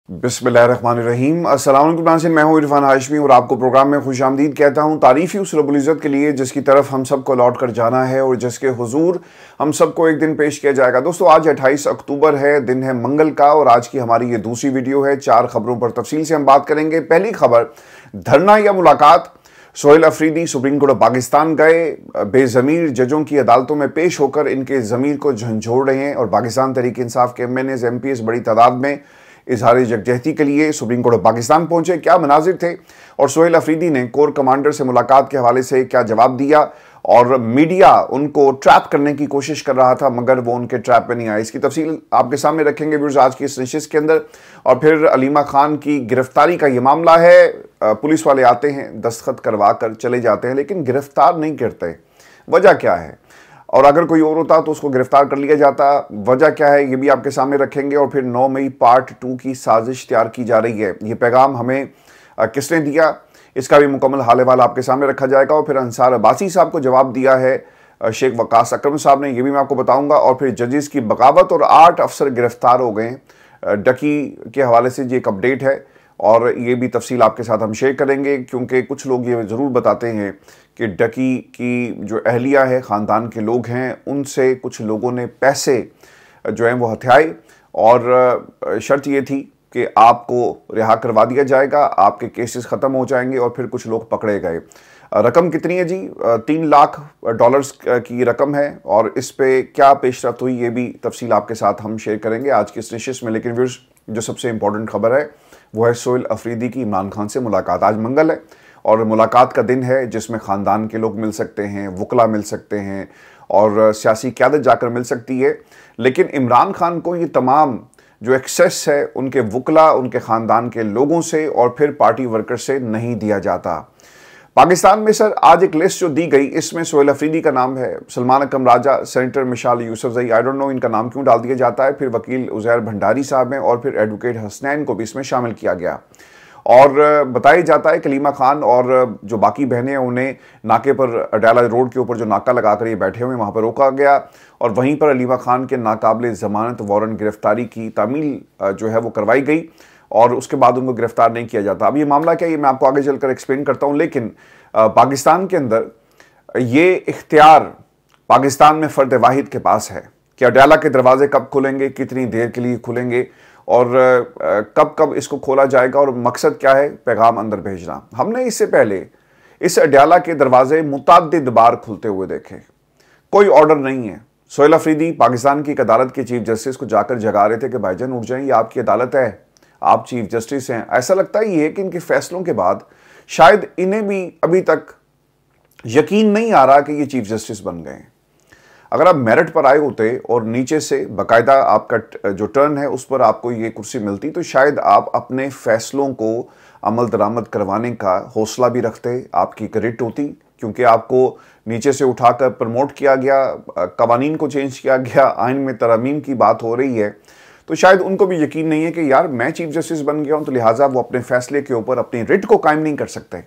बिस्मिल्लाहिर्रहमानिर्रहीम। अस्सलाम वालेकुम नाज़रीन, मैं हूं इरफान हाशमी और आपको प्रोग्राम में खुशामदीद कहता हूं। तारीफ़ ही उस रब्बुल इज़्ज़त के लिए जिसकी तरफ हम सबको लौट कर जाना है और जिसके हुजूर हम सबको एक दिन पेश किया जाएगा। दोस्तों, आज 28 अक्टूबर है, दिन है मंगल का और आज की हमारी ये दूसरी वीडियो है। 4 खबरों पर तफसील से हम बात करेंगे। पहली खबर, धरना या मुलाकात। Sohail Afridi supreme court of Pakistan गए, बेज़मीर जजों की अदालतों में पेश होकर इनके ज़मीर को झंझोड़ रहे हैं और पाकिस्तान तहरीक इंसाफ के MNAs MPs बड़ी तादाद में इजहार यकजहती के लिए सुप्रीम कोर्ट ऑफ पाकिस्तान पहुंचे। क्या मनाजिर थे और सोहेल अफरीदी ने कोर कमांडर से मुलाकात के हवाले से क्या जवाब दिया और मीडिया उनको ट्रैप करने की कोशिश कर रहा था मगर वो उनके ट्रैप में नहीं आए। इसकी तफसील आपके सामने रखेंगे व्यूअर्स आज की इस नशिस्त के अंदर। और फिर अलीमा खान की गिरफ्तारी का ये मामला है। पुलिस वाले आते हैं, दस्तखत करवा कर चले जाते हैं लेकिन गिरफ्तार नहीं करते। वजह क्या है? और अगर कोई और होता तो उसको गिरफ्तार कर लिया जाता। वजह क्या है ये भी आपके सामने रखेंगे। और फिर 9 मई पार्ट 2 की साजिश तैयार की जा रही है। ये पैगाम हमें किसने दिया, इसका भी मुकम्मल हाल आपके सामने रखा जाएगा। और फिर अंसार अब्बासी साहब को जवाब दिया है शेख वकास अकरम साहब ने, ये भी मैं आपको बताऊंगा। और फिर जजेस की बगावत और 8 अफसर गिरफ्तार हो गए डकी के हवाले से, ये एक अपडेट है और ये भी तफसील आपके साथ हम शेयर करेंगे क्योंकि कुछ लोग ये ज़रूर बताते हैं कि डकी की जो अहलिया है, ख़ानदान के लोग हैं, उनसे कुछ लोगों ने पैसे जो हैं वो हथियाए और शर्त ये थी कि आपको रिहा करवा दिया जाएगा, आपके केसेस ख़त्म हो जाएंगे। और फिर कुछ लोग पकड़े गए। रकम कितनी है जी? $3 लाख की रकम है और इस पे क्या पेशरफ्त हुई ये भी तफसील आपके साथ हम शेयर करेंगे आज की इस नशिस्त में। लेकिन व्यूअर्स, जो सबसे इंपॉर्टेंट खबर है वो है सोहेल अफरीदी की इमरान खान से मुलाकात। आज मंगल है और मुलाकात का दिन है जिसमें ख़ानदान के लोग मिल सकते हैं, वकला मिल सकते हैं और सियासी क़यादत जाकर मिल सकती है। लेकिन इमरान खान को ये तमाम जो एक्सेस है उनके वकला, उनके ख़ानदान के लोगों से और फिर पार्टी वर्कर से नहीं दिया जाता। पाकिस्तान में सर आज एक लिस्ट जो दी गई, इसमें सोहेल अफरीदी का नाम है, Salman Akram Raja, senator Mishal Yousafzai, I don't know इनका नाम क्यों डाल दिया जाता है, फिर वकील उज़ैर भंडारी साहब हैं और फिर एडवोकेट हसनैन को भी इसमें शामिल किया गया। और बताया जाता है कलीमा खान और जो बाकी बहनें हैं उन्हें नाके पर, अडाला रोड के ऊपर जो नाका लगाकर ये बैठे हुए वहाँ पर रोका गया और वहीं पर अलीमा खान के नाकाबिले ज़मानत वारंट गिरफ्तारी की तामील जो है वो करवाई गई और उसके बाद उनको गिरफ्तार नहीं किया जाता। अब ये मामला क्या है ये मैं आपको आगे चलकर एक्सप्लेन करता हूँ। लेकिन पाकिस्तान के अंदर ये इख्तियार पाकिस्तान में फ़र्द वाहिद के पास है कि अडाला के दरवाजे कब खुलेंगे, कितनी देर के लिए खुलेंगे और कब कब इसको खोला जाएगा और मकसद क्या है, पैगाम अंदर भेजना। हमने इससे पहले इस अडाला के दरवाजे मुतअद्दिद बार खुलते हुए देखे, कोई ऑर्डर नहीं है। सोहेल अफरीदी पाकिस्तान की एक अदालत के चीफ जस्टिस को जाकर जगा रहे थे कि भाईजान उठ जाएं, ये आपकी अदालत है, आप चीफ जस्टिस हैं। ऐसा लगता ही है कि इनके फैसलों के बाद शायद इन्हें भी अभी तक यकीन नहीं आ रहा कि ये चीफ जस्टिस बन गए। अगर आप मेरिट पर आए होते और नीचे से बाकायदा आपका जो टर्न है उस पर आपको ये कुर्सी मिलती तो शायद आप अपने फैसलों को अमल दरामद करवाने का हौसला भी रखते, आपकी क्रेडिट होती क्योंकि आपको नीचे से उठाकर प्रमोट किया गया, कवानीन को चेंज किया गया, आइन में तरमीम की बात हो रही है। तो शायद उनको भी यकीन नहीं है कि यार मैं चीफ जस्टिस बन गया हूं तो लिहाजा वो अपने फैसले के ऊपर अपनी रिट को कायम नहीं कर सकते।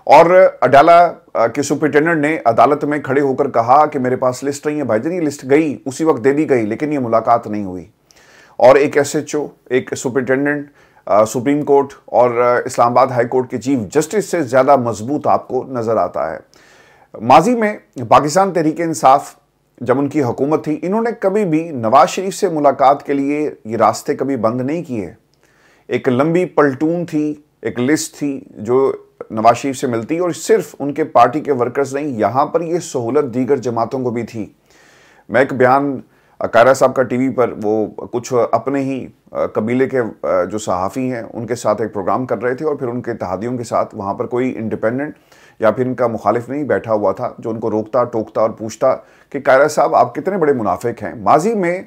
और अडाला के सुपरिटेंडेंट ने अदालत में खड़े होकर कहा कि मेरे पास लिस्ट नहीं है। भाईजान ये लिस्ट गई, उसी वक्त दे दी गई, लेकिन ये मुलाकात नहीं हुई। और एक SHO, एक सुपरिटेंडेंट सुप्रीम कोर्ट और इस्लामाबाद हाई कोर्ट के चीफ जस्टिस से ज़्यादा मजबूत आपको नज़र आता है। माजी में पाकिस्तान तहरीक इंसाफ जब उनकी हुकूमत थी, इन्होंने कभी भी नवाज शरीफ से मुलाकात के लिए ये रास्ते कभी बंद नहीं किए। एक लंबी पलटून थी, एक लिस्ट थी जो नवाज शरीफ से मिलती और सिर्फ उनके पार्टी के वर्कर्स नहीं, यहाँ पर ये सहूलत दीगर जमातों को भी थी। मैं एक बयान कायरा साहब का टीवी पर, वो कुछ अपने ही कबीले के जो सहाफ़ी हैं उनके साथ एक प्रोग्राम कर रहे थे और फिर उनके इत्तेहादियों के साथ वहाँ पर कोई इंडिपेंडेंट या फिर इनका मुखालिफ नहीं बैठा हुआ था जो उनको रोकता टोकता और पूछता कि कायरा साहब आप कितने बड़े मुनाफिक हैं। माजी में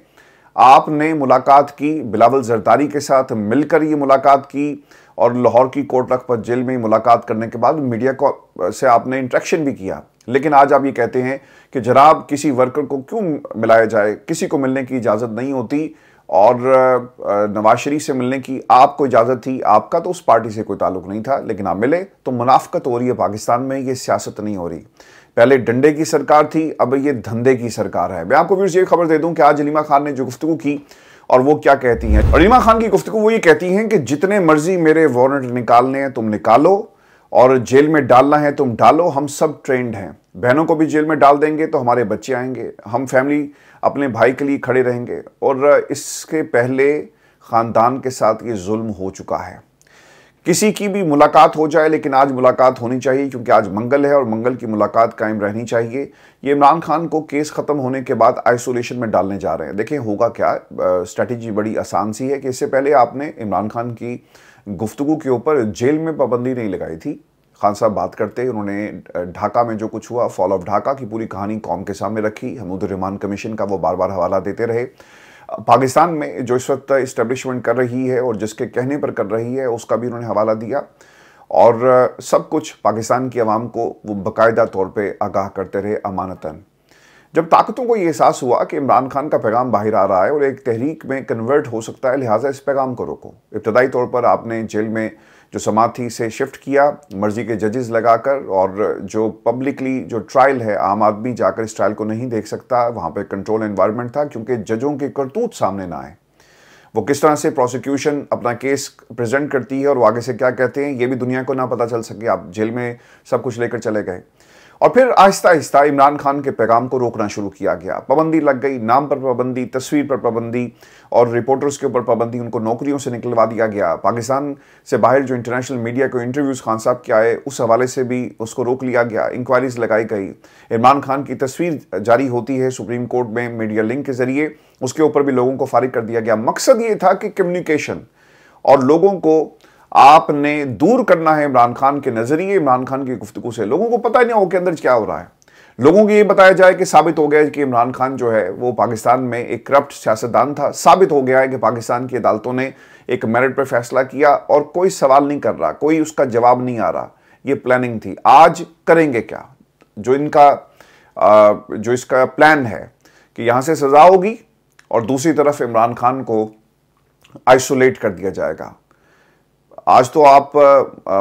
आपने मुलाकात की, बिलावल जरदारी के साथ मिलकर ये मुलाकात की और लाहौर की कोट लखपत जेल में मुलाकात करने के बाद मीडिया को से आपने इंटरेक्शन भी किया। लेकिन आज आप ये कहते हैं कि जनाब किसी वर्कर को क्यों मिलाया जाए, किसी को मिलने की इजाज़त नहीं होती और नवाज शरीफ से मिलने की आपको इजाज़त थी। आपका तो उस पार्टी से कोई ताल्लुक नहीं था लेकिन आप मिले तो मुनाफकत हो रही है पाकिस्तान में, ये सियासत नहीं हो रही। पहले डंडे की सरकार थी, अब ये धंधे की सरकार है। मैं आपको व्यूअर्स ये खबर दे दूं कि आज अलीमा खान ने जो गुफ्तगू की और वो क्या कहती हैं। और रीमा खान की गुफ्तगू वो ये कहती हैं कि जितने मर्जी मेरे वारंट निकालने हैं तुम निकालो, और जेल में डालना है तुम डालो, हम सब ट्रेंड हैं। बहनों को भी जेल में डाल देंगे तो हमारे बच्चे आएंगे, हम फैमिली अपने भाई के लिए खड़े रहेंगे। और इसके पहले ख़ानदान के साथ ये जुल्म हो चुका है। किसी की भी मुलाकात हो जाए, लेकिन आज मुलाकात होनी चाहिए क्योंकि आज मंगल है और मंगल की मुलाकात कायम रहनी चाहिए। ये इमरान खान को केस ख़त्म होने के बाद आइसोलेशन में डालने जा रहे हैं। देखें होगा क्या, स्ट्रैटेजी बड़ी आसान सी है कि इससे पहले आपने इमरान खान की गुफ्तगू के ऊपर जेल में पाबंदी नहीं लगाई थी। खान साहब बात करते, उन्होंने ढाका में जो कुछ हुआ, फॉल ऑफ ढाका की पूरी कहानी कौम के सामने रखी। हमूद रहमान कमीशन का वो बार बार हवाला देते रहे। पाकिस्तान में जो इस वक्त इस्टेब्लिशमेंट कर रही है और जिसके कहने पर कर रही है उसका भी उन्होंने हवाला दिया, और सब कुछ पाकिस्तान की आवाम को वो बाकायदा तौर पे आगाह करते रहे अमानतन। जब ताकतों को ये एहसास हुआ कि इमरान खान का पैगाम बाहर आ रहा है और एक तहरीक में कन्वर्ट हो सकता है, लिहाजा इस पैगाम को रोको। इब्तदाई तौर पर आपने जेल में जो समात थी से शिफ्ट किया मर्जी के जजेस लगाकर, और जो पब्लिकली जो ट्रायल है, आम आदमी जाकर इस ट्रायल को नहीं देख सकता, वहाँ पे कंट्रोल एनवायरनमेंट था क्योंकि जजों के करतूत सामने ना आए। वो किस तरह से प्रोसिक्यूशन अपना केस प्रेजेंट करती है और वो आगे से क्या कहते हैं ये भी दुनिया को ना पता चल सके। आप जेल में सब कुछ लेकर चले गए, और फिर आहिस्ता आहिस्ता इमरान खान के पैगाम को रोकना शुरू किया गया। पाबंदी लग गई, नाम पर पाबंदी, तस्वीर पर पाबंदी, और रिपोर्टर्स के ऊपर पाबंदी, उनको नौकरियों से निकलवा दिया गया। पाकिस्तान से बाहर जो इंटरनेशनल मीडिया को इंटरव्यूज़ खान साहब के आए उस हवाले से भी उसको रोक लिया गया। इंक्वायरीज लगाई गई। इमरान खान की तस्वीर जारी होती है सुप्रीम कोर्ट में मीडिया लिंक के जरिए, उसके ऊपर भी लोगों को फारिग कर दिया गया। मकसद ये था कि कम्युनिकेशन और लोगों को आपने दूर करना है इमरान खान के नजरिए, इमरान खान की गुफ्तगू से। लोगों को पता ही नहीं हो कि अंदर क्या हो रहा है। लोगों को ये बताया जाए कि साबित हो गया है कि इमरान खान जो है वो पाकिस्तान में एक करप्ट सियासतदान था। साबित हो गया है कि पाकिस्तान की अदालतों ने एक मेरिट पर फैसला किया और कोई सवाल नहीं कर रहा, कोई उसका जवाब नहीं आ रहा। ये प्लानिंग थी। आज करेंगे क्या? जो इसका प्लान है कि यहां से सजा होगी और दूसरी तरफ इमरान खान को आइसोलेट कर दिया जाएगा। आज तो आप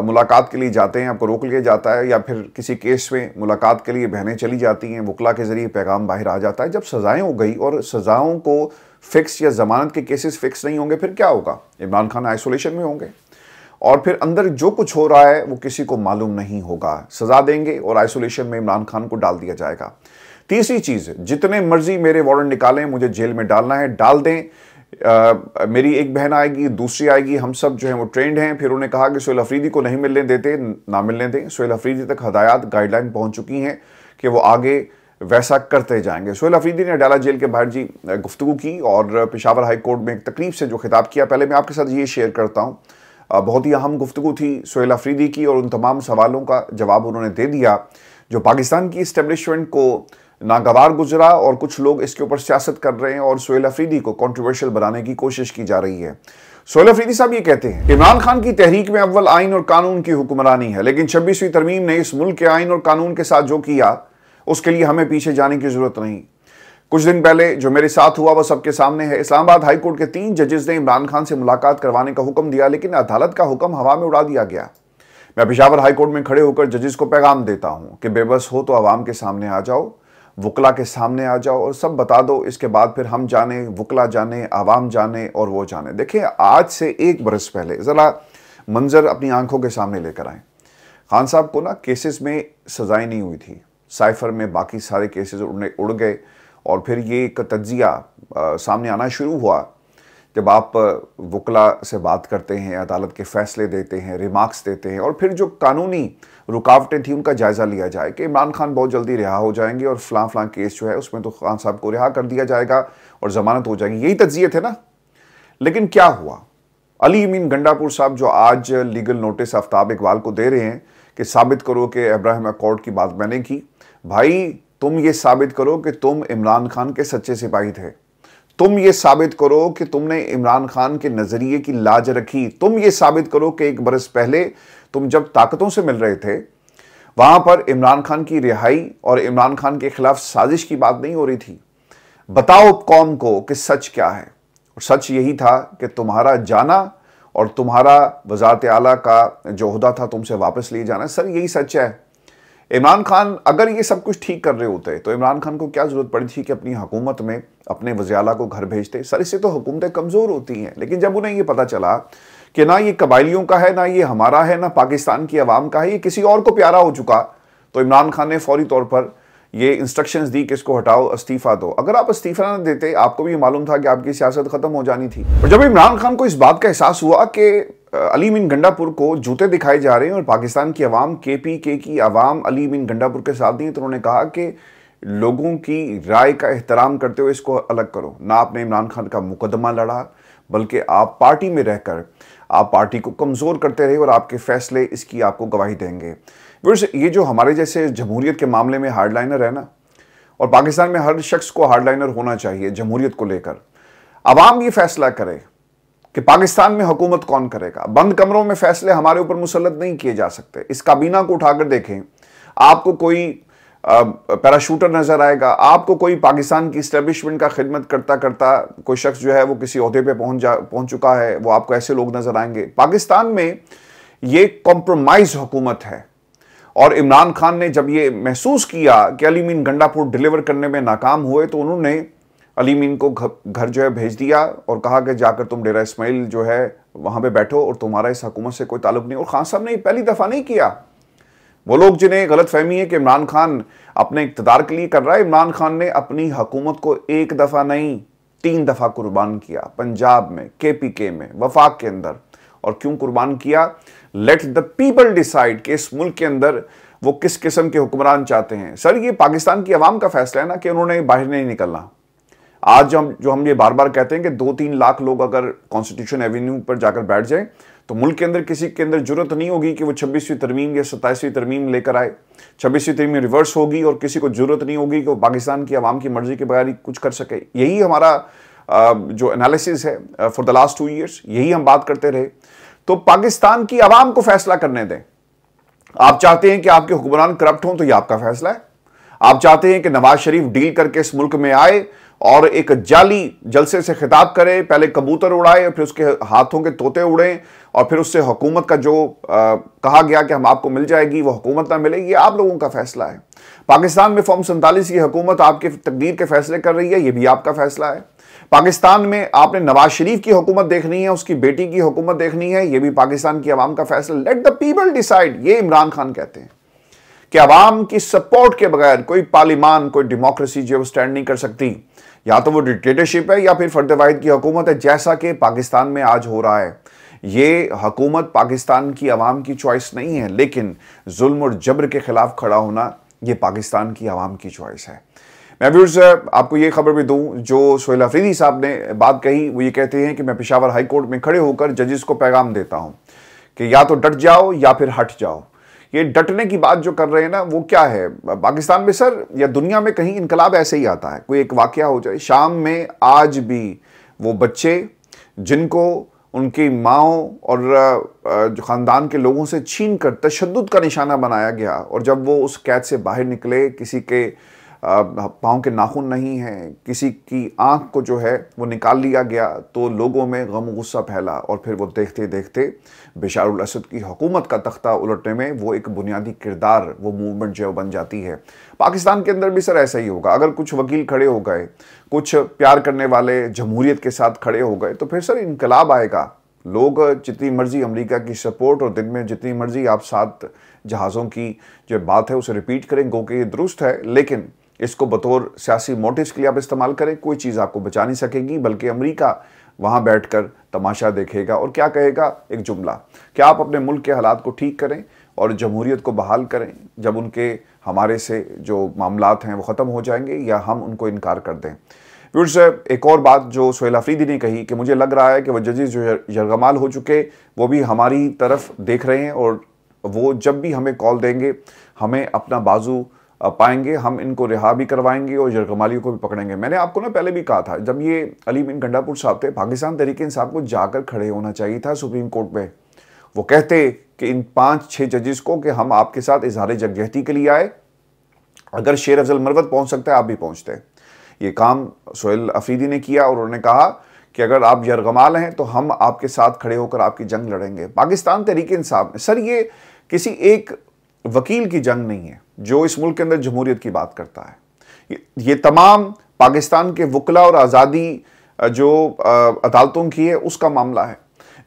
मुलाकात के लिए जाते हैं, आपको रोक लिया जाता है, या फिर किसी केस में मुलाकात के लिए बहनें चली जाती हैं, वकला के जरिए पैगाम बाहर आ जाता है। जब सजाएं हो गई और सजाओं को फिक्स या जमानत के केसेस फिक्स नहीं होंगे, फिर क्या होगा? इमरान खान आइसोलेशन में होंगे और फिर अंदर जो कुछ हो रहा है वो किसी को मालूम नहीं होगा। सजा देंगे और आइसोलेशन में इमरान खान को डाल दिया जाएगा। तीसरी चीज़, जितने मर्जी मेरे वारंट निकालें, मुझे जेल में डालना है, डाल दें। मेरी एक बहन आएगी, दूसरी आएगी, हम सब जो है वो ट्रेंड हैं। फिर उन्होंने कहा कि सोहेल अफरीदी को नहीं मिलने देते, ना मिलने दें। सोहेल अफरीदी तक हदायत गाइडलाइन पहुंच चुकी हैं कि वो आगे वैसा करते जाएंगे। सोहेल अफरीदी ने अडाला जेल के बाहर जी गुफ्तगू की और पेशावर हाई कोर्ट में एक तकरीब से जो खिताब किया, पहले मैं आपके साथ ये शेयर करता हूँ। बहुत ही अहम गुफ्तगू थी सोहेल अफरीदी की और उन तमाम सवालों का जवाब उन्होंने दे दिया जो पाकिस्तान की इस्टेब्लिशमेंट को नागवार गुजरा, और कुछ लोग इसके ऊपर सियासत कर रहे हैं और सोहेल अफरीदी को कंट्रोवर्शियल बनाने की कोशिश की जा रही है। सोहेल अफरीदी साहब ये कहते हैं, इमरान खान की तहरीक में अव्वल आइन और कानून की हुक्मरानी है, लेकिन 26वीं तरमीम ने इस मुल्क के आइन और कानून के साथ जो किया उसके लिए हमें पीछे जाने की जरूरत नहीं। कुछ दिन पहले जो मेरे साथ हुआ वह सबके सामने है। इस्लामाबाद हाई कोर्ट के 3 जजेस ने इमरान खान से मुलाकात करवाने का हुक्म दिया, लेकिन अदालत का हुक्म हवा में उड़ा दिया गया। मैं पेशावर हाई कोर्ट में खड़े होकर जजेस को पैगाम देता हूं कि बेबस हो तो आवाम के सामने आ जाओ, वकला के सामने आ जाओ और सब बता दो। इसके बाद फिर हम जाने, वकला जाने, आवाम जाने और वो जाने। देखिए, आज से 1 बरस पहले ज़रा मंजर अपनी आंखों के सामने लेकर आए। खान साहब को ना केसेस में सजाएं नहीं हुई थी, साइफर में बाकी सारे केसेस उड़ गए, और फिर ये एक तज्जिया सामने आना शुरू हुआ। जब आप वकला से बात करते हैं, अदालत के फैसले देते हैं, रिमार्क्स देते हैं, और फिर जो कानूनी रुकावटें थी उनका जायज़ा लिया जाए कि इमरान खान बहुत जल्दी रिहा हो जाएंगे और फलां केस जो है उसमें तो खान साहब को रिहा कर दिया जाएगा और ज़मानत हो जाएगी, यही तज्जिए थे ना। लेकिन क्या हुआ? अली अमीन गंडापुर साहब जो आज लीगल नोटिस आफ्ताब इकबाल को दे रहे हैं कि साबित करो कि अब्राहम अकॉर्ड की बात मैंने की। भाई, तुम ये साबित करो कि तुम इमरान खान के सच्चे सिपाही थे। तुम ये साबित करो कि तुमने इमरान खान के नजरिए की लाज रखी। तुम ये साबित करो कि 1 बरस पहले तुम जब ताकतों से मिल रहे थे वहां पर इमरान खान की रिहाई और इमरान खान के खिलाफ साजिश की बात नहीं हो रही थी। बताओ कौम को कि सच क्या है। और सच यही था कि तुम्हारा जाना और तुम्हारा वजारत आला का जो ओहदा था तुमसे वापस लिए जाना। सर, यही सच है। इमरान खान अगर ये सब कुछ ठीक कर रहे होते तो इमरान खान को क्या जरूरत पड़ी थी कि अपनी हुकूमत में अपने वज़ीर आला को घर भेजते। सर इससे तो हुकूमतें कमज़ोर होती हैं, लेकिन जब उन्हें ये पता चला कि ना ये कबायलियों का है, ना ये हमारा है, ना पाकिस्तान की आवाम का है, ये किसी और को प्यारा हो चुका, तो इमरान खान ने फौरी तौर पर ये इंस्ट्रक्शंस दी कि इसको हटाओ, इस्तीफा दो। अगर आप इस्तीफा न देते, आपको भी मालूम था कि आपकी सियासत खत्म हो जानी थी। और जब इमरान खान को इस बात का एहसास हुआ कि अली मीन गंडापुर को जूते दिखाए जा रहे हैं और पाकिस्तान की आवाम, KPK की आवाम अली मीन गंडापुर के साथ नहीं है, तो उन्होंने कहा कि लोगों की राय का एहतराम करते हुए इसको अलग करो। ना आपने इमरान खान का मुकदमा लड़ा, बल्कि आप पार्टी में रहकर आप पार्टी को कमज़ोर करते रहे और आपके फैसले इसकी आपको गवाही देंगे। ये जो हमारे जैसे जमहूरियत के मामले में हार्डलाइनर है ना, और पाकिस्तान में हर शख्स को हार्डलाइनर होना चाहिए जमहूरियत को लेकर। आवाम ये फैसला करे कि पाकिस्तान में हुकूमत कौन करेगा। बंद कमरों में फैसले हमारे ऊपर मुसल्लत नहीं किए जा सकते। इस काबीना को उठाकर देखें, आपको कोई पैराशूटर नजर आएगा, आपको कोई पाकिस्तान की इस्टेब्लिशमेंट का खिदमत करता करता कोई शख्स जो है वो किसी ओहदे पे पहुंच चुका है, वो आपको ऐसे लोग नजर आएंगे। पाकिस्तान में ये कॉम्प्रोमाइज हुकूमत है। और इमरान खान ने जब ये महसूस किया कि अली मीन गंडापुर डिलीवर करने में नाकाम हुए, तो उन्होंने अली मीन को घर जो है भेज दिया और कहा कि जाकर तुम डेरा इस्माइल जो है वहां पे बैठो और तुम्हारा इस हुकूमत से कोई ताल्लुक नहीं। और खान साहब ने पहली दफा नहीं किया। वो लोग जिन्हें गलत फहमी है कि इमरान खान अपने इक़्तिदार के लिए कर रहा है, इमरान खान ने अपनी हुकूमत को एक दफा नहीं 3 दफा कुर्बान किया। पंजाब में, KPK में, वफाक के अंदर। और क्यों कुर्बान किया? लेट द पीपल डिसाइड कि इस मुल्क के अंदर वो किस किस्म के हुक्मरान चाहते हैं। सर ये पाकिस्तान की आवाम का फैसला है ना कि उन्होंने बाहर नहीं निकलना। आज हम ये बार बार कहते हैं कि 2-3 लाख लोग अगर कॉन्स्टिट्यूशन एवेन्यू पर जाकर बैठ जाएं, तो मुल्क के अंदर किसी के अंदर जरूरत नहीं होगी कि वो 26वीं तरमीम या 27वीं तरमीम लेकर आए। 26वीं तरमीम रिवर्स होगी और किसी को जरूरत नहीं होगी कि वो पाकिस्तान की आवाम की मर्जी के बगैर कुछ कर सके। यही हमारा जो एनालिसिस है फॉर द लास्ट 2 ईयर्स, यही हम बात करते रहे। तो पाकिस्तान की आवाम को फैसला करने दें। आप चाहते हैं कि आपके हुक्मरान करप्ट हों, तो यह आपका फैसला है। आप चाहते हैं कि नवाज शरीफ डील करके इस मुल्क में आए और एक जाली जलसे से खिताब करे, पहले कबूतर उड़ाए, फिर उसके हाथों के तोते उड़े, और फिर उससे हुकूमत का जो कहा गया कि हम आपको मिल जाएगी वो हुकूमत ना मिले, ये आप लोगों का फैसला है। पाकिस्तान में फॉर्म 47 की हुकूमत आपके तकदीर के फैसले कर रही है, ये भी आपका फैसला है। पाकिस्तान में आपने नवाज शरीफ की हुकूमत देखनी है, उसकी बेटी की हुकूमत देखनी है, ये भी पाकिस्तान की आवाम का फैसला। लेट द पीपल डिसाइड, ये इमरान खान कहते हैं कि आवाम की सपोर्ट के बगैर कोई पार्लिमान, कोई डेमोक्रेसी जो स्टैंड नहीं कर सकती। या तो वो डिक्टेटरशिप है या फिर फर्द वाहिद की हुकूमत है, जैसा कि पाकिस्तान में आज हो रहा है। ये हुकूमत पाकिस्तान की आवाम की चॉइस नहीं है, लेकिन जुल्म और जबर के खिलाफ खड़ा होना ये पाकिस्तान की आवाम की चॉइस है। मैं व्यूअर्स आपको ये खबर भी दूं, जो सोहेल अफरीदी साहब ने बात कही, वो ये कहते हैं कि मैं पेशावर हाई कोर्ट में खड़े होकर जजेस को पैगाम देता हूं कि या तो डट जाओ या फिर हट जाओ। ये डटने की बात जो कर रहे हैं ना, वो क्या है? पाकिस्तान में सर या दुनिया में कहीं इनकलाब ऐसे ही आता है। कोई एक वाकया हो जाए, शाम में आज भी वो बच्चे जिनको उनकी माओं और जो ख़ानदान के लोगों से छीन कर तशद्दुद का निशाना बनाया गया, और जब वो उस कैद से बाहर निकले, किसी के पाँव के नाखून नहीं हैं, किसी की आंख को जो है वो निकाल लिया गया, तो लोगों में गम गुस्सा फैला। और फिर वो देखते देखते बशारुल असद की हुकूमत का तख्ता उलटने में वो एक बुनियादी किरदार, वो मूवमेंट जो बन जाती है। पाकिस्तान के अंदर भी सर ऐसा ही होगा। अगर कुछ वकील खड़े हो गए, कुछ प्यार करने वाले जमहूरियत के साथ खड़े हो गए, तो फिर सर इनकलाब आएगा। लोग जितनी मर्जी अमेरिका की सपोर्ट और दिन में जितनी मर्जी आप 7 जहाज़ों की जो बात है उसे रिपीट करें, गो कि ये दुरुस्त है, लेकिन इसको बतौर सियासी मोटिव्स के लिए आप इस्तेमाल करें, कोई चीज़ आपको बचा नहीं सकेगी। बल्कि अमेरिका वहाँ बैठकर तमाशा देखेगा और क्या कहेगा? एक जुमला, क्या आप अपने मुल्क के हालात को ठीक करें और जमहूरियत को बहाल करें, जब उनके हमारे से जो मामलात हैं वो ख़त्म हो जाएंगे, या हम उनको इनकार कर दें। व्यूअर्स एक और बात जो सोहेल अफरीदी ने कही कि मुझे लग रहा है कि वो जजेस जो यरगमाल हो चुके, वो भी हमारी तरफ देख रहे हैं, और वो जब भी हमें कॉल देंगे हमें अपना बाजू पाएंगे, हम इनको रिहा भी करवाएंगे और यरगमालियों को भी पकड़ेंगे। मैंने आपको ना पहले भी कहा था, जब ये अली मीन गंडापुर साहब थे, पाकिस्तान तहरीक इंसाफ को जाकर खड़े होना चाहिए था सुप्रीम कोर्ट में। वो कहते कि इन 5-6 जजेस को कि हम आपके साथ इजहार यकजहती के लिए आए, अगर शेर अफजल मरवत पहुंच सकता है आप भी पहुंचते। ये काम सोहेल अफरीदी ने किया और उन्होंने कहा कि अगर आप यरगमाल हैं तो हम आपके साथ खड़े होकर आपकी जंग लड़ेंगे। पाकिस्तान तहरीक इंसाफ में सर ये किसी एक वकील की जंग नहीं है, जो इस मुल्क के अंदर जमहूरियत की बात करता है। ये तमाम पाकिस्तान के वकला और आज़ादी जो अदालतों की है उसका मामला है।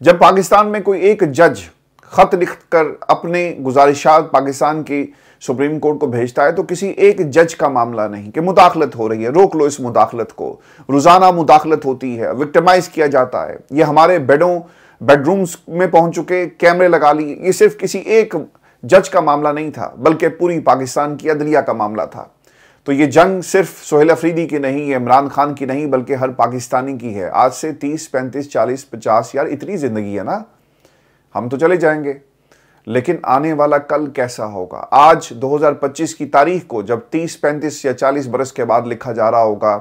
जब पाकिस्तान में कोई एक जज खत लिखकर अपने गुजारिशात पाकिस्तान की सुप्रीम कोर्ट को भेजता है तो किसी एक जज का मामला नहीं कि मुदाखलत हो रही है, रोक लो इस मुदाखलत को। रोजाना मुदाखलत होती है, विक्टिमाइज किया जाता है, ये हमारे बेडरूम्स में पहुंच चुके, कैमरे लगा लिए। ये सिर्फ किसी एक जज का मामला नहीं था बल्कि पूरी पाकिस्तान की अदलिया का मामला था। तो ये जंग सिर्फ सोहेल अफरीदी की नहीं है, इमरान खान की नहीं, बल्कि हर पाकिस्तानी की है। आज से 30, 35, 40, 50 यार इतनी जिंदगी है ना, हम तो चले जाएंगे, लेकिन आने वाला कल कैसा होगा। आज 2025 की तारीख को जब 30, 35 या 40 बरस के बाद लिखा जा रहा होगा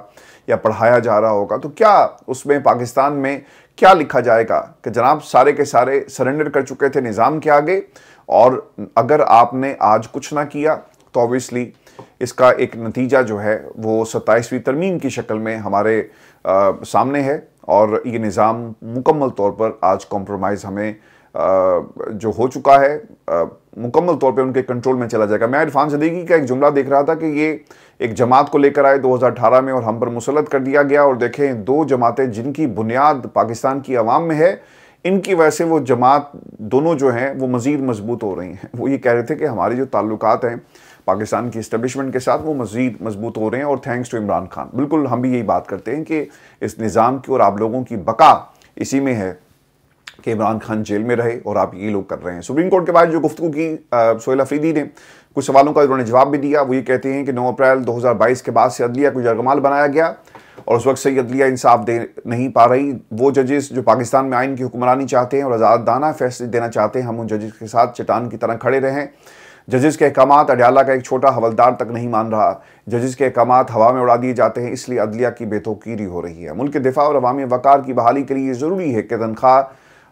या पढ़ाया जा रहा होगा तो क्या उसमें पाकिस्तान में क्या लिखा जाएगा कि जनाब सारे के सारे सरेंडर कर चुके थे निज़ाम के आगे, और अगर आपने आज कुछ ना किया तो ऑब्वियसली इसका एक नतीजा जो है वो 27वीं तरमीम की शक्ल में हमारे सामने है, और ये निज़ाम मुकम्मल तौर पर आज कॉम्प्रोमाइज़ हमें जो हो चुका है मुकम्मल तौर पे उनके कंट्रोल में चला जाएगा। मैं इरफान ज़िंदगी का एक जुमला देख रहा था कि ये एक जमात को लेकर आए 2018 में और हम पर मुसल्लत कर दिया गया, और देखें दो जमातें जिनकी बुनियाद पाकिस्तान की आवाम में है, इनकी वजह से वो जमात दोनों जो हैं वो मज़ीद मजबूत हो रही हैं। वो ये कह रहे थे कि हमारे जो ताल्लुकात हैं पाकिस्तान की इस्टेब्लिशमेंट के साथ वो मज़ीद मजबूत हो रहे हैं, और थैंक्स टू इमरान खान। बिल्कुल हम भी यही बात करते हैं कि इस निज़ाम की और आप लोगों की बका इसी में है कि इमरान खान जेल में रहे, और आप ये लोग कर रहे हैं। सुप्रीम कोर्ट के बाद जो गुफ्तगू की सोहेल अफरीदी ने कुछ सवालों का उन्होंने जवाब भी दिया। वो ये कहते हैं कि 9 अप्रैल 2022 के बाद से अदलिया को यरगमाल बनाया गया और उस वक्त से अदलिया इंसाफ दे नहीं पा रही। वो जजेस जो पाकिस्तान में आइन की हुक्मरानी चाहते हैं और आज़ादाना फैसले देना चाहते हैं, हम उन जजेस के साथ चट्टान की तरह खड़े रहें। जजेस के अहकामात अडयाला का एक छोटा हवलदार तक नहीं मान रहा। जजेस के अहकामात हवा में उड़ा दिए जाते हैं, इसलिए अदलिया की बेतौकीरी हो रही है। मुल्क के दिफा और अवामी वकार की बहाली के लिए ज़रूरी है कि तनख्वाह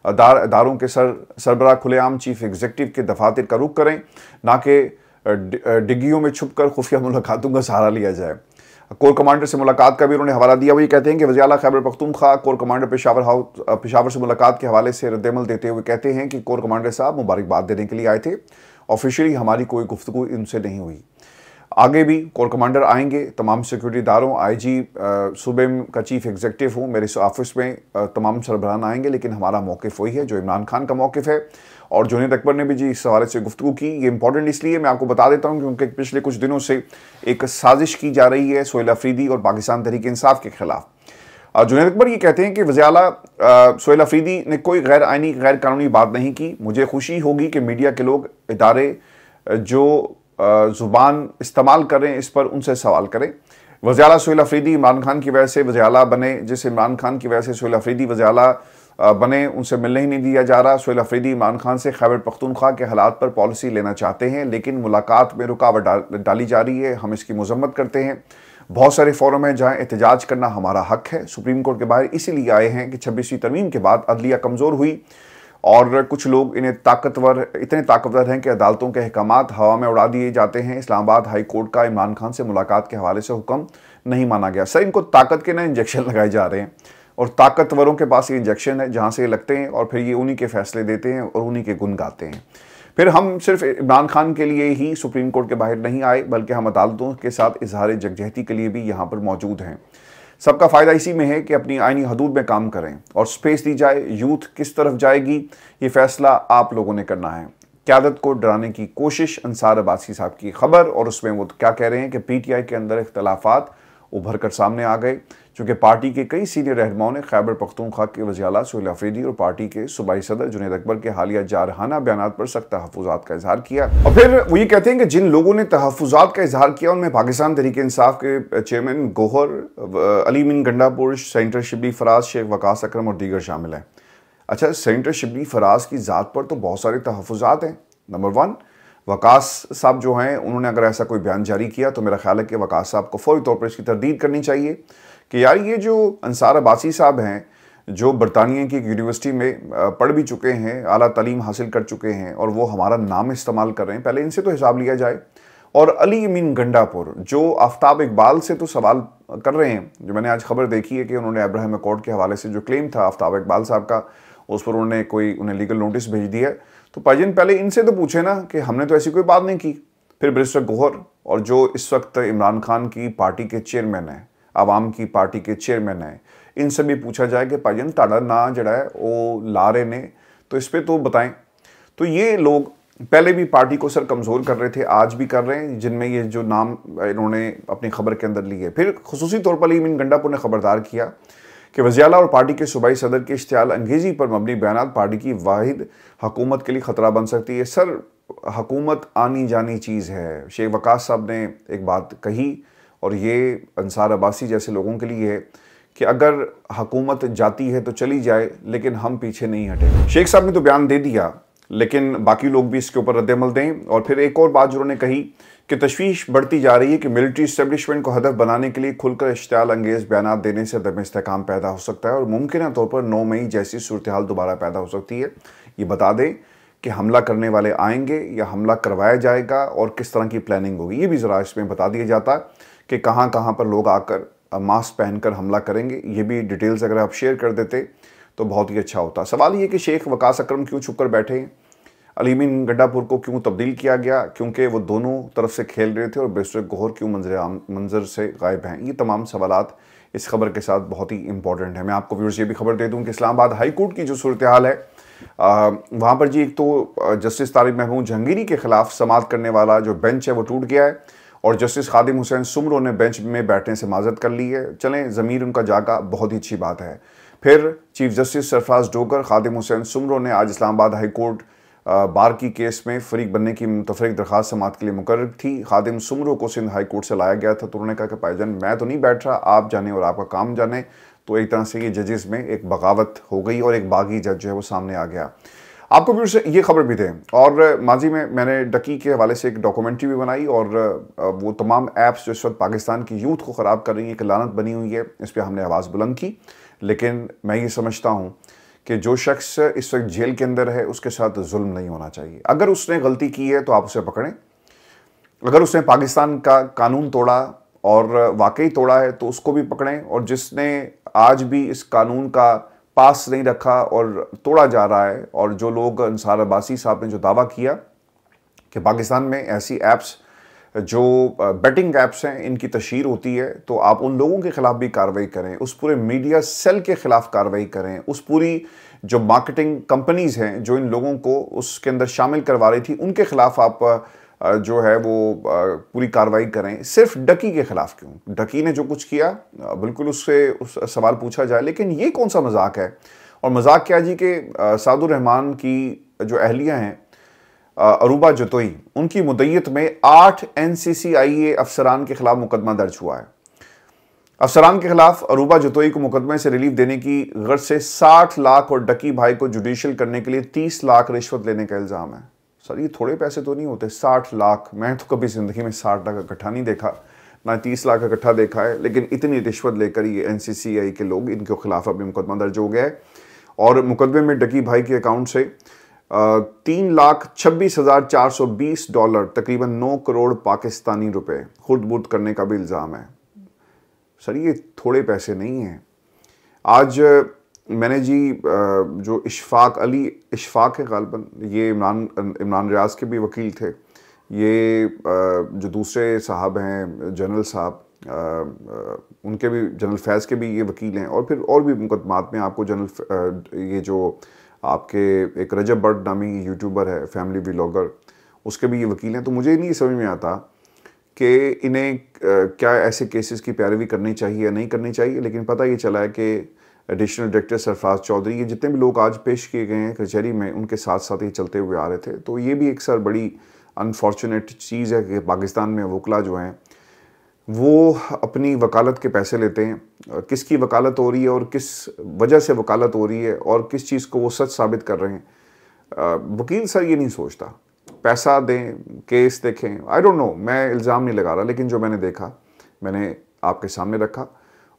अदारों के सरबराह खुलेआम चीफ एग्जीक्यूटिव के दफातर का रुख करें, ना कि डिग्गियों में छुप कर खुफिया मुलाकातों का सहारा लिया जाए। कोर कमांडर से मुलाकात का भी उन्होंने हवाला दिया। वो ये कहते हैं कि वज़ीर आला खैबर पख्तूनख्वा कोर कमांडर पेशावर से मुलाकात के हवाले से रद्दमल देते हुए कहते हैं कि कोर कमांडर साहब मुबारकबाद देने के लिए आए थे, ऑफिशियली हमारी कोई गुफ्तगू इनसे नहीं हुई। आगे भी कोर कमांडर आएंगे, तमाम सिक्योरिटी इदारों, IG सूबे का चीफ एग्जीक्यूटिव हूँ, मेरे ऑफिस में तमाम सरबराहान आएंगे, लेकिन हमारा मौक़िफ़ वही है जो इमरान खान का मौक़िफ़ है। और जुनैद अकबर ने भी जी इस हवाले से गुफ्तगू की। ये इंपॉर्टेंट इसलिए मैं आपको बता देता हूँ क्योंकि पिछले कुछ दिनों से एक साजिश की जा रही है सोहेल अफरीदी और पाकिस्तान तहरीक इंसाफ के खिलाफ। जुनैद अकबर ये कहते हैं कि वज़ीर आला सोहेल अफरीदी ने कोई गैर आइनी गैर कानूनी बात नहीं की। मुझे खुशी होगी कि मीडिया के लोग, इदारे जो ज़ुबान इस्तेमाल करें इस पर उनसे सवाल करें। वज़ीर आला सोहेल अफरीदी इमरान खान की वजह से वज़ीर आला बने, जिस इमरान खान की वजह से सोहेल अफरीदी वज़ीर आला बने, उनसे मिलने ही नहीं दिया जा रहा। सोहेल अफरीदी इमरान खान से खैबर पख्तूनख्वा के हालात पर पॉलिसी लेना चाहते हैं, लेकिन मुलाकात में रुकावट डाली जा रही है। हम इसकी मजम्मत करते हैं। बहुत सारे फोरम हैं जहां एहतजाज करना हमारा हक है। सुप्रीम कोर्ट के बाहर इसीलिए आए हैं कि 26वीं तरमीम के बाद अदलिया कमज़ोर हुई और कुछ लोग इतने ताकतवर हैं कि अदालतों के अहकामात हवा में उड़ा दिए जाते हैं। इस्लामाबाद हाई कोर्ट का इमरान खान से मुलाकात के हवाले से हुक्म नहीं माना गया। सर, इनको ताकत के ना इंजेक्शन लगाए जा रहे हैं, और ताकतवरों के पास ये इंजेक्शन है जहाँ से ये लगते हैं, और फिर ये उन्हीं के फैसले देते हैं और उन्हीं के गुण गाते हैं। फिर हम सिर्फ इमरान खान के लिए ही सुप्रीम कोर्ट के बाहर नहीं आए, बल्कि हम अदालतों के साथ इजहार यकजहती के लिए भी यहाँ पर मौजूद हैं। सबका फ़ायदा इसी में है कि अपनी आइनी हदूद में काम करें और स्पेस दी जाए। यूथ किस तरफ जाएगी ये फैसला आप लोगों ने करना है। क़यादत को डराने की कोशिश, अंसार अब्बासी साहब की खबर, और उसमें वो क्या कह रहे हैं कि PTI के अंदर इख्तलाफात उभर कर सामने आ गए, चूँकि पार्टी के कई सीनियर रहनुमाओं ने खैबर पख्तूनख्वा के वज़ीर आला सोहेल अफरीदी और पार्टी के सूबाई सदर जुनैद अकबर के हालिया जारहाना बयानात पर सख्त तहफ़्फ़ुज़ात का इजहार किया। और फिर वो ये कहते हैं कि जिन लोगों ने तहफ़्फ़ुज़ात का इजहार किया उनमें पाकिस्तान तहरीक इंसाफ के चेयरमैन गौहर अली मीन गंडापुर, सेनेटर शिबली फराज, शेख वकास अकरम और दीगर शामिल हैं। अच्छा, सेनेटर शिबली फराज की ज़ात पर तो बहुत सारे तहफ़्फ़ुज़ात हैं। नंबर 1, वकास साहब जो हैं, उन्होंने अगर ऐसा कोई बयान जारी किया तो मेरा ख्याल है कि वकास साहब को फौरी तौर पर इसकी तरदीद करनी चाहिए कि यार ये जो अंसार अब्बासी साहब हैं, जो बरतानिया की यूनिवर्सिटी में पढ़ भी चुके हैं, आला तालीम हासिल कर चुके हैं, और वो हमारा नाम इस्तेमाल कर रहे हैं, पहले इनसे तो हिसाब लिया जाए। और अली मीन गंडापुर जो आफ्ताब इकबाल से तो सवाल कर रहे हैं, जो मैंने आज खबर देखी है कि उन्होंने अब्राहम अकॉर्ड के हवाले से जो क्लेम था आफ्ताब इकबाल साहब का, उस पर उन्हें लीगल नोटिस भेज दिया। तो भाईजान पहले इनसे तो पूछे ना कि हमने तो ऐसी कोई बात नहीं की। फिर बैरिस्टर गौहर और जो इस वक्त इमरान खान की पार्टी के चेयरमैन है, आवाम की पार्टी के चेयरमैन है, इनसे भी पूछा जाए कि भाईजान ताड़ा ना जड़ा है वो ला रहे ने, तो इस पर तो बताएं। तो ये लोग पहले भी पार्टी को सर कमज़ोर कर रहे थे, आज भी कर रहे हैं, जिनमें ये जो नाम इन्होंने अपनी खबर के अंदर लिए। फिर खुसूसी तौर पर अली गंडापुर ने खबरदार किया कि वज़ीर आला और पार्टी के सूबाई सदर की इश्तियाल अंगेज़ी पर मबनी बयानात पार्टी की वाहिद हुकूमत के लिए ख़तरा बन सकती है। सर हुकूमत आनी जानी चीज़ है। शेख वकास साहब ने एक बात कही और ये अंसार अब्बासी जैसे लोगों के लिए है कि अगर हुकूमत जाती है तो चली जाए, लेकिन हम पीछे नहीं हटेंगे। शेख साहब ने तो बयान दे दिया, लेकिन बाकी लोग भी इसके ऊपर रद्द-ए-अमल दें। और फिर एक और बात उन्होंने कही कि तशवीश बढ़ती जा रही है कि मिलिट्री इस्टेब्लिशमेंट को हदफ बनाने के लिए खुलकर इश्तियाल अंगेज़ बयानात देने से अदम इस्तेहकाम पैदा हो सकता है और मुमकिन तौर पर 9 मई जैसी सूरत हाल दोबारा पैदा हो सकती है। ये बता दें कि हमला करने वाले आएंगे या हमला करवाया जाएगा और किस तरह की प्लानिंग होगी, ये भी ज़रा इसमें बता दिया जाता कि कहाँ कहाँ पर लोग आकर मास्क पहनकर हमला करेंगे। ये भी डिटेल्स अगर आप शेयर कर देते तो बहुत ही अच्छा होता। सवाल ये कि शेख वकास अकरम क्यों छुप कर बैठे हैं, अली गंडापुर को क्यों तब्दील किया गया, क्योंकि वो दोनों तरफ से खेल रहे थे, और बैरिस्टर गौहर क्यों मंजर से गायब हैं। ये तमाम सवालात इस खबर के साथ बहुत ही इंपॉर्टेंट है। मैं आपको व्यूअर्स ये भी खबर दे दूं कि इस्लामाबाद हाई कोर्ट की जो सूरत हाल है, वहाँ पर जी एक तो जस्टिस तारिक महमूद जहांगीरी के खिलाफ समाअत करने वाला जो बेंच है वो टूट गया है और जस्टिस खादिम हुसैन सुमरो ने बेंच में बैठने से माजरत कर ली है। चलें, ज़मीर उनका जागा, बहुत ही अच्छी बात है। फिर चीफ जस्टिस सरफराज डोगर, खादिम हुसैन सुमरो ने आज इस्लामाबाद हाई कोर्ट बार की केस में फरीक बनने की मुतफरिक दरख्वास्त समाअत के लिए मुकर्रर थी। खादिम सुमरो को सिंध हाई कोर्ट से लाया गया था, तो उन्होंने कहा कि भाईजान मैं तो नहीं बैठ रहा, आप जाने और आपका काम जाने। तो एक तरह से ये जजेस में एक बगावत हो गई और एक बागी जज जो है वो सामने आ गया। आपको भी उससे ये खबर भी दें, और माजी में मैंने डकी के हवाले से एक डॉक्यूमेंट्री भी बनाई, और वो तमाम ऐप्स जो इस वक्त पाकिस्तान की यूथ को ख़राब कर रही हैं, एक लानत बनी हुई है, इस पर हमने आवाज़ बुलंद की। लेकिन मैं ये समझता हूँ कि जो शख्स इस वक्त जेल के अंदर है उसके साथ जुल्म नहीं होना चाहिए। अगर उसने गलती की है तो आप उसे पकड़ें, अगर उसने पाकिस्तान का कानून तोड़ा और वाकई तोड़ा है तो उसको भी पकड़ें, और जिसने आज भी इस कानून का पास नहीं रखा और तोड़ा जा रहा है, और जो लोग अंसार अब्बासी साहब ने जो दावा किया कि पाकिस्तान में ऐसी ऐप्स जो बेटिंग ऐप्स हैं इनकी तशहीर होती है, तो आप उन लोगों के ख़िलाफ़ भी कार्रवाई करें, उस पूरे मीडिया सेल के ख़िलाफ़ कार्रवाई करें, उस पूरी जो मार्केटिंग कंपनीज़ हैं जो इन लोगों को उसके अंदर शामिल करवा रही थी उनके ख़िलाफ़ आप जो है वो पूरी कार्रवाई करें। सिर्फ डकी के ख़िलाफ़ क्यों? डकी ने जो कुछ किया बिल्कुल उससे उस सवाल पूछा जाए, लेकिन ये कौन सा मजाक है? और मजाक क्या जी कि सादुर रहमान की जो अहलिया हैं अरूबा जतोई, उनकी मुद्दत में 8 NCCIA अफसरान के खिलाफ मुकदमा दर्ज हुआ है। अफसरान के खिलाफ अरूबा जतोई को मुकदमे से रिलीफ देने की गर्ज से 60 लाख और डकी भाई को जुडिशियल करने के लिए 30 लाख रिश्वत लेने का इल्ज़ाम है। सर ये थोड़े पैसे तो नहीं होते, 60 लाख। मैं तो कभी ज़िंदगी में 60 लाख इकट्ठा नहीं देखा, ना 30 लाख इकट्ठा देखा है, लेकिन इतनी रिश्वत लेकर ये NCCI के लोग, इनके खिलाफ अभी मुकदमा दर्ज हो गया है। और मुकदमे में डकी भाई के अकाउंट से $3,26,420 तकरीबन 9 करोड़ पाकिस्तानी रुपए खुर्द बुर्द करने का भी इल्ज़ाम है। सर ये थोड़े पैसे नहीं हैं। आज मैंने जी जो इशफाक है गालबन, ये इमरान रियाज के भी वकील थे, ये जो दूसरे साहब हैं जनरल साहब, उनके भी जनरल फैज़ के भी ये वकील हैं, और फिर और भी मुकदमात में आपको ये जो आपके एक रजब बट नामी यूट्यूबर है, फैमिली व्लॉगर, उसके भी ये वकील हैं। तो मुझे नहीं समझ में आता कि इन्हें क्या ऐसे केसेस की पैरवी करनी चाहिए या नहीं करनी चाहिए, लेकिन पता ये चला है कि एडिशनल डायरेक्टर सरफराज चौधरी, ये जितने भी लोग आज पेश किए गए हैं कचहरी में, उनके साथ साथ ये चलते हुए आ रहे थे। तो ये भी एक सर बड़ी अनफॉर्चुनेट चीज़ है कि पाकिस्तान में वकला जो हैं वो अपनी वकालत के पैसे लेते हैं। किसकी वकालत हो रही है और किस वजह से वकालत हो रही है और किस चीज़ को वो सच साबित कर रहे हैं, वकील सर ये नहीं सोचता। पैसा दें, केस देखें, आई डोंट नो, मैं इल्ज़ाम नहीं लगा रहा, लेकिन जो मैंने देखा मैंने आपके सामने रखा,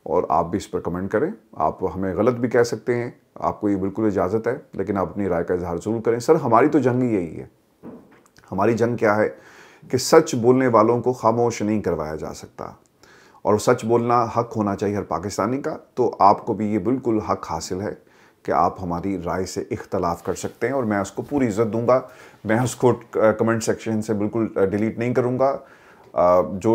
और आप भी इस पर कमेंट करें। आप हमें गलत भी कह सकते हैं, आपको ये बिल्कुल इजाज़त है, लेकिन आप अपनी राय का इजहार ज़रूर करें। सर हमारी तो जंग ही यही है। हमारी जंग क्या है कि सच बोलने वालों को खामोश नहीं करवाया जा सकता, और सच बोलना हक होना चाहिए हर पाकिस्तानी का। तो आपको भी ये बिल्कुल हक हासिल है कि आप हमारी राय से इख्तलाफ कर सकते हैं और मैं उसको पूरी इज़्ज़त दूंगा। मैं उसको कमेंट सेक्शन से बिल्कुल डिलीट नहीं करूंगा। जो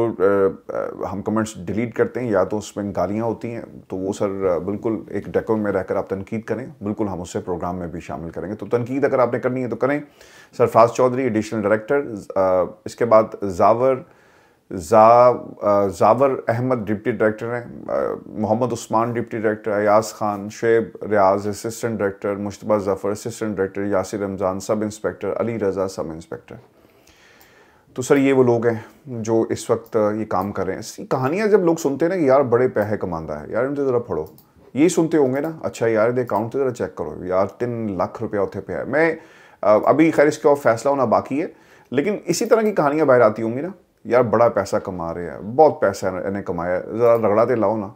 हम कमेंट्स डिलीट करते हैं या तो उसमें गालियाँ होती हैं, तो वो सर बिल्कुल एक डेकोर में रहकर आप तनकीद करें, बिल्कुल हम उससे प्रोग्राम में भी शामिल करेंगे। तो तनकीद अगर आपने करनी है तो करें। सरफराज चौधरी एडिशनल डायरेक्टर, इसके बाद जावर अहमद डिप्टी डायरेक्टर हैं, Mohammad Usman deputy director, Ayaz Khan, Shoaib Riaz assistant director, Mujtaba Zafar assistant director, Yasir Ramzan sub inspector, Ali Raza sub inspector. तो सर ये वो लोग हैं जो इस वक्त ये काम कर रहे हैं। कहानियाँ जब लोग सुनते हैं ना कि यार बड़े पैसे कमाता है, यार इनसे ज़रा पढ़ो, ये सुनते होंगे ना, अच्छा यार दे अकाउंट से ज़रा चेक करो यार 3 लाख रुपया उत्थे पे है। मैं अभी खैर इसका फैसला होना बाकी है, लेकिन इसी तरह की कहानियाँ बाहर आती होंगी ना, यार बड़ा पैसा कमा रहे हैं, बहुत पैसा इन्हें कमाया, ज़रा रगड़ा दे लाओ ना।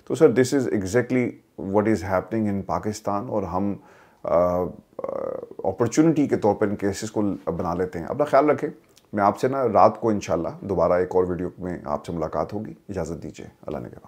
तो sir this is exactly what is happening in Pakistan, और हम अपॉर्चुनिटी के तौर पर इन केसेस को बना लेते हैं। अपना ख्याल रखें। मैं आपसे ना रात को इंशाल्लाह दोबारा एक और वीडियो में आपसे मुलाकात होगी। इजाज़त दीजिए, अल्लाह ने के बाद।